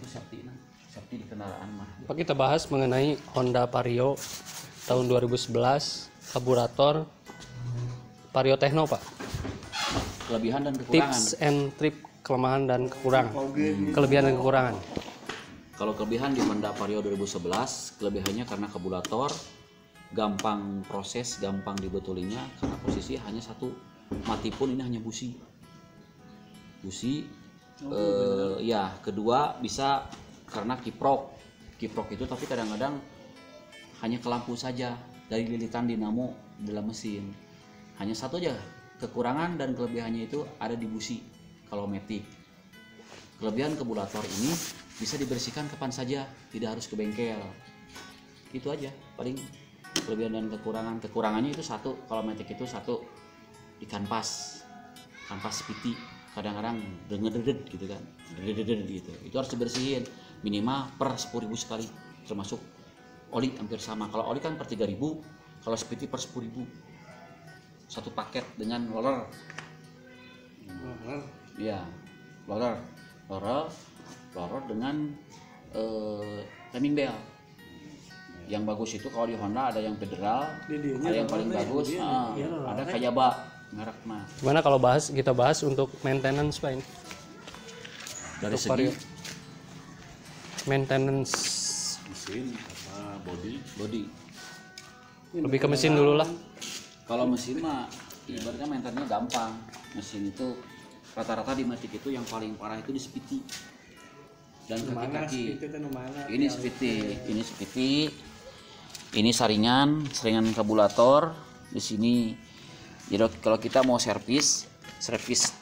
itu safety di kendaraan mah. Pak, kita bahas mengenai Honda Vario tahun 2011, karburator Vario Techno, Pak. Kelebihan dan kekurangan. Tips and trip, kelemahan dan kekurangan. Kelebihan dan kekurangan. Kalau kelebihan di Honda Vario 2011, kelebihannya karena karburator, gampang proses, gampang dibetulinya karena posisi hanya satu, mati pun ini hanya busi. Ya, kedua bisa karena kiprok itu, tapi kadang-kadang hanya ke lampu saja dari lilitan dinamo dalam mesin. Hanya satu aja kekurangan dan kelebihannya itu ada di busi kalau matic. Kelebihan karburator ini bisa dibersihkan kapan saja, tidak harus ke bengkel. Itu aja paling kelebihan dan kekurangan. Kekurangannya itu satu, kalau matic itu satu di kanvas piti, kadang-kadang dedet gitu kan, dedet gitu. Itu harus dibersihin minimal per 10.000 sekali, termasuk oli hampir sama. Kalau oli kan per 3.000, kalau spiti per 10.000. Satu paket dengan roller. Iya, roller dengan timing belt. Yang bagus itu kalau di Honda ada yang federal, ada yang paling bagus, ada Kayaba merek mah. Gimana kalau kita bahas untuk maintenance, Pak, ini? Dari segi maintenance mesin apa body. lebih ke mesin dulu lah. Kalau mesin mah ibaratnya maintenance gampang. Mesin itu rata-rata di matic itu yang paling parah itu di spiti dan kaki-kaki. Ini spiti, ini saringan karburator di sini. Jadi kalau kita mau servis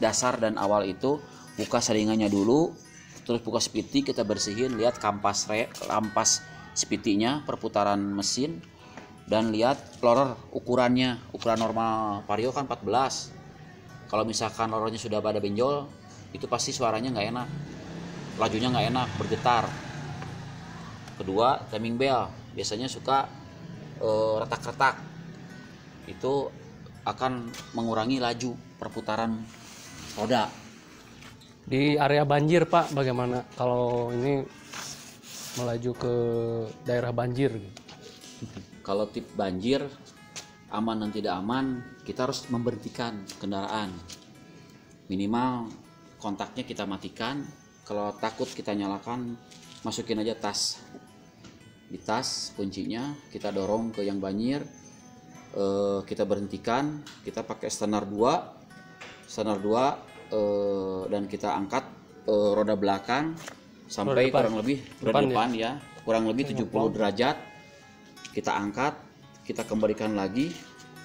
dasar dan awal itu buka saringannya dulu, terus buka spiti, kita bersihin, lihat kampas spitinya, perputaran mesin, dan lihat explorer ukuran normal Vario kan 14. Kalau misalkan lorornya sudah pada benjol, itu pasti suaranya nggak enak, lajunya nggak enak, bergetar. Kedua, timing bell biasanya suka retak-retak, itu akan mengurangi laju perputaran roda. Di area banjir, Pak, bagaimana kalau ini melaju ke daerah banjir? Kalau tip banjir, aman dan tidak aman, kita harus memberhentikan kendaraan. Minimal kontaknya kita matikan. Kalau takut kita nyalakan, masukin aja tas. Di tas kuncinya kita dorong ke yang banjir, kita berhentikan, kita pakai standar 2 dan kita angkat roda belakang sampai kurang lebih depan ya, kurang lebih 70 derajat. Kita angkat, kita kembalikan lagi.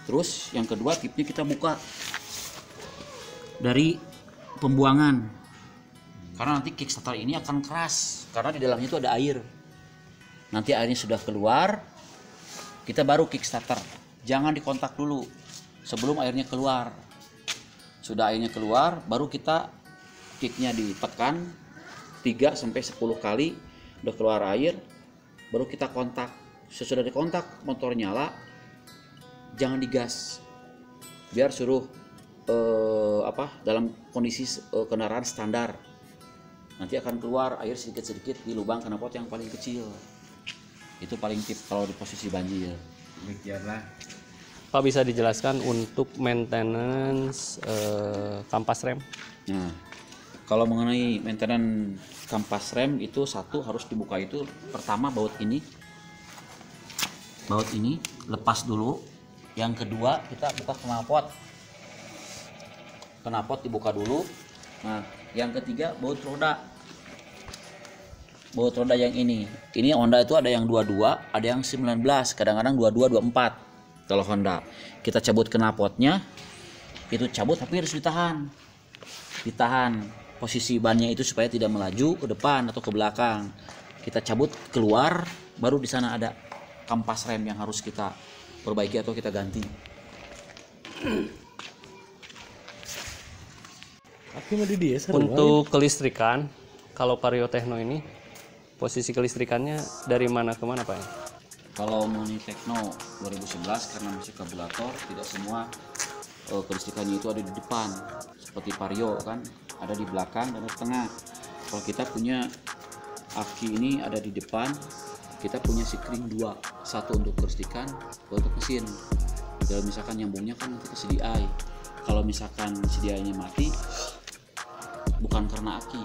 Terus yang kedua, tipnya kita buka dari pembuangan, karena nanti kickstarter ini akan keras karena di dalamnya itu ada air. Nanti airnya sudah keluar, kita baru kickstarter. Jangan dikontak dulu sebelum airnya keluar. Sudah airnya keluar, baru kita kicknya ditekan 3-10 kali, udah keluar air, baru kita kontak. Sesudah dikontak motor nyala, jangan digas, biar suruh dalam kondisi kendaraan standar. Nanti akan keluar air sedikit-sedikit di lubang knalpot yang paling kecil. Itu paling tip kalau di posisi banjir. Demikianlah. Pak, bisa dijelaskan untuk maintenance kampas rem? Nah, kalau mengenai maintenance kampas rem itu satu harus dibuka, itu pertama baut ini lepas dulu. Yang kedua kita buka knalpot dibuka dulu. Nah, yang ketiga baut roda yang ini Honda itu ada yang 22, ada yang 19, kadang-kadang 22, 24. Kalau Honda kita cabut knalpotnya, itu cabut tapi harus ditahan posisi bannya itu supaya tidak melaju ke depan atau ke belakang. Kita cabut keluar, baru di sana ada kampas rem yang harus kita perbaiki atau kita ganti. Untuk kelistrikan, kalau Vario Techno ini posisi kelistrikannya dari mana ke mana, Pak? Kalau mengenai Techno 2011 karena masih karburator, tidak semua kelistrikannya itu ada di depan seperti Vario kan, ada di belakang dan di tengah. Kalau kita punya aki ini ada di depan, kita punya sikring dua, satu untuk kelistrikan, dua untuk mesin. Kalau misalkan nyambungnya kan nanti ke CDI. Kalau misalkan CDI-nya mati, bukan karena aki,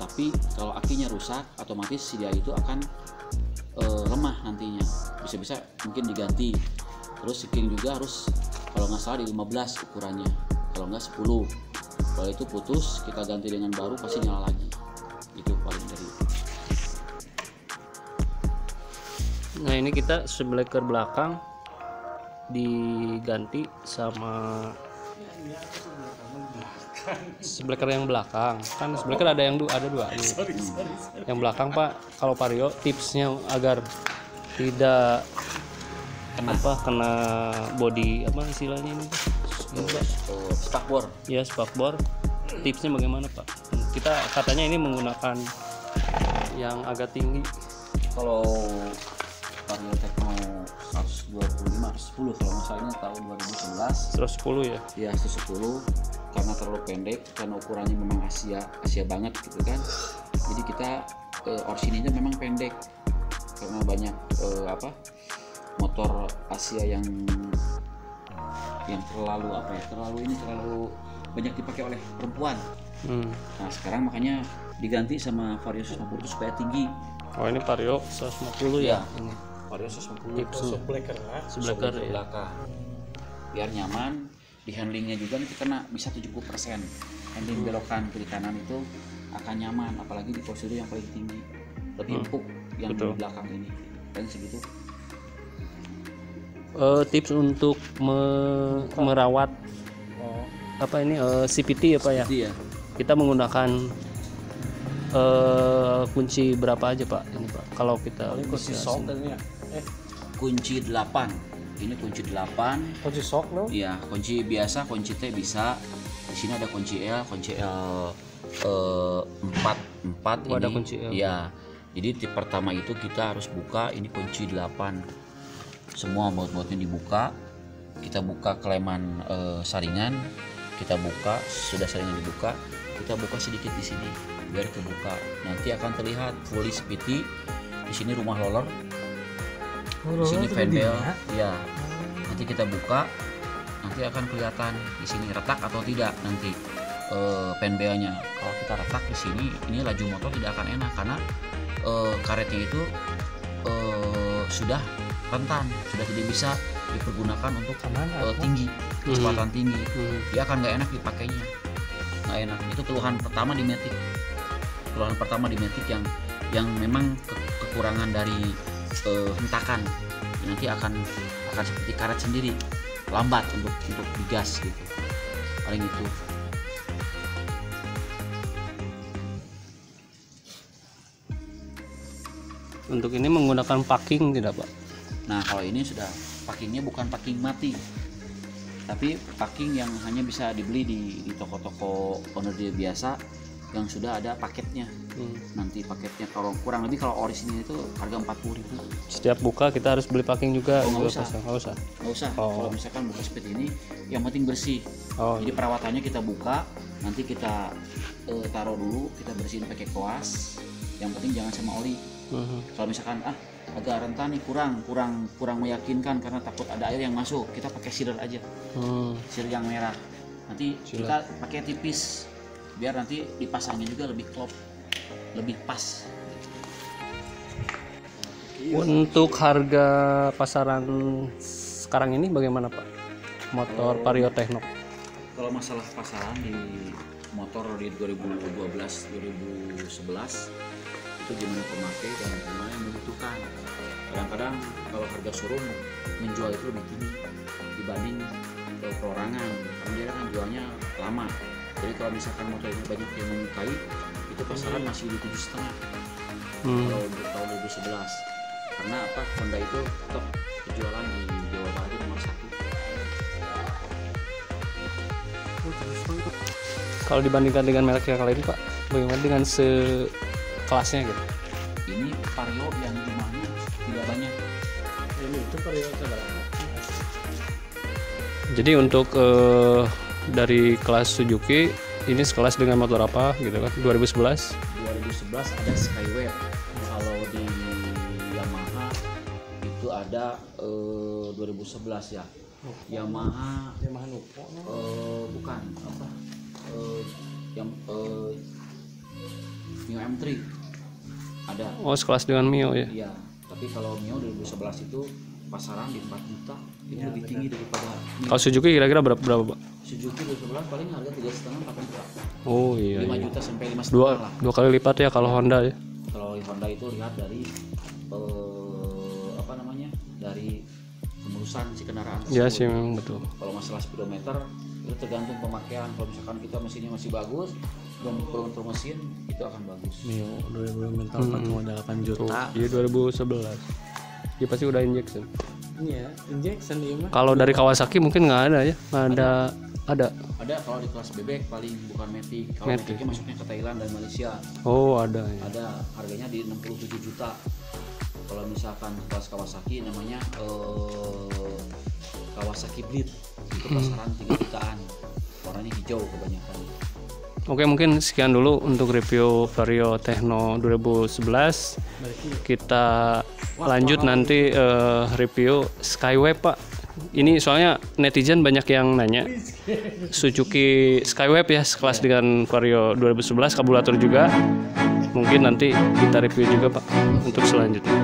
tapi kalau akinya rusak, otomatis CDI itu akan lemah nantinya. Bisa-bisa mungkin diganti. Terus sikring juga harus, kalau nggak salah di 15 ukurannya, kalau nggak 10. Kalau itu putus, kita ganti dengan baru, pasti nyala lagi. Itu paling dari. Nah ini kita sebleker belakang diganti sama sebleker yang belakang. Kan sebleker ada yang ada dua. Yang belakang Pak, kalau Vario tipsnya agar tidak kena body apa istilahnya ini? Spakbor. Ya spakbor. Tipsnya bagaimana Pak? Kita katanya ini menggunakan yang agak tinggi. Kalau Vario Techno 125, 110 kalau masalahnya tahun 2011. 110 ya? Ya 110, karena terlalu pendek, karena ukurannya memang Asia banget gitu kan. Jadi kita orsinilnya memang pendek karena banyak motor Asia yang terlalu banyak dipakai oleh perempuan. Nah sekarang makanya diganti sama Vario 150 itu supaya tinggi. Oh ini Vario 150 ya? Ini Vario 150 sebleker ya. belakang biar nyaman di handlingnya juga nanti kena bisa 70%. Handling belokan kiri kanan itu akan nyaman, apalagi di posisi yang paling tinggi, lebih empuk yang Betul. di belakang ini dan segitu. Tips untuk merawat apa ini CVT ya Pak ya? Jadi ya Kita menggunakan kunci berapa aja Pak ini Pak? Kalau kita kunci sok dan ya. kunci 8, ini kunci 8. Kunci sok no? Iya, kunci biasa, kunci T bisa. Di sini ada kunci L 4 ini. Ada kunci L. Iya. Jadi tip pertama itu kita harus buka ini kunci 8. Semua baut-bautnya dibuka. Kita buka keleman saringan. Kita buka, sudah saringan dibuka, kita buka sedikit di sini biar kebuka. Nanti akan terlihat fully speedy. Di sini rumah roller. Di sini fan bell. Ya. Nanti kita buka, nanti akan kelihatan di sini retak atau tidak nanti fan bellnya. Kalau kita retak di sini, ini laju motor tidak akan enak karena karetnya itu sudah rentan, sudah tidak bisa dipergunakan untuk tinggi, kecepatan tinggi. Dia akan nggak enak dipakainya, nggak enak. Itu keluhan pertama di Matic. Keluhan pertama di Matic yang memang kekurangan dari hentakan. Nanti akan seperti karet sendiri, lambat untuk digas gitu. Paling itu. Untuk ini menggunakan packing tidak Pak? Nah kalau ini sudah packingnya bukan packing mati, tapi packing yang hanya bisa dibeli di toko-toko owner dia biasa yang sudah ada paketnya. Nanti paketnya kalau kurang lebih kalau orisinil itu harga 40.000. Setiap buka kita harus beli packing juga? Nggak usah. Nggak usah. Kalau misalkan buka seperti ini yang penting bersih. Jadi perawatannya kita buka, nanti kita taruh dulu, kita bersihin pakai koas. Yang penting jangan sama oli. Kalau misalkan agak rentan nih, kurang meyakinkan karena takut ada air yang masuk, kita pakai sealer aja. Sealer yang merah. Nanti kita pakai tipis biar nanti dipasangnya juga lebih klop, lebih pas. Untuk harga pasaran sekarang ini bagaimana Pak? Motor Vario Techno. Kalau masalah pasaran di motor di 2012 2011 itu gimana pemakai dan gimana yang membutuhkan. Kadang-kadang kalau harga showroom menjual itu lebih tinggi dibanding perorangan karena dia kan jualnya lama. Jadi kalau misalkan motornya banyak yang menyukai, itu pasaran masih di 7,5 kalau untuk tahun 2011. Karena apa? Honda itu tetap penjualan di Jawa Barat itu nomor 1. Kalau dibandingkan dengan merek yang lain Pak, bagaimana dengan sekelasnya gitu? Ini Vario yang jumlahnya tidak banyak. Ini itu Vario berapa? Jadi untuk dari kelas Suzuki ini sekelas dengan motor apa gitu kan? 2011 2011 ada Skyway ada 2011 ya. Yamaha Nupo. bukan apa yang Mio M3 ada. Oh, sekelas dengan Mio ya. Iya, tapi kalau Mio 2011 itu pasaran di 4 juta, itu lebih tinggi daripada Mio. Kalau Suzuki kira-kira berapa Pak? Suzuki 2011 paling harga 3,5 8 juta. Oh iya. 5 iya. juta sampai 5,5 lah. Dua kali lipat ya kalau Honda ya. Kalau Honda itu lihat dari apa namanya? Dari pengurusan si kendaraan tersebut. Iya sih memang betul. Kalau masalah speedometer itu tergantung pemakaian. Kalau misalkan kita mesinnya masih bagus, belum perlu mesin itu akan bagus. Mio 2000 mental 4,8 juta. Iya 2011. Dia pasti udah injection. Iya, injection dia mah. Kalau dari Kawasaki mungkin nggak ada ya. Nggak ada. Ada. Ada kalau di kelas bebek paling bukan Matic. Kalau Matic. Matic masuknya ke Thailand dan Malaysia. Oh ada ya. Ada harganya di 67 juta. Kalau misalkan kelas Kawasaki namanya Kawasaki Blade itu pasaran 3 jutaan. Warnanya hijau kebanyakan. Oke, mungkin sekian dulu untuk review Vario Techno 2011. Kita lanjut nanti review Skyway Pak. Ini soalnya netizen banyak yang nanya Suzuki Skyway ya sekelas dengan Vario 2011 karburator juga. Mungkin nanti kita review juga Pak untuk selanjutnya.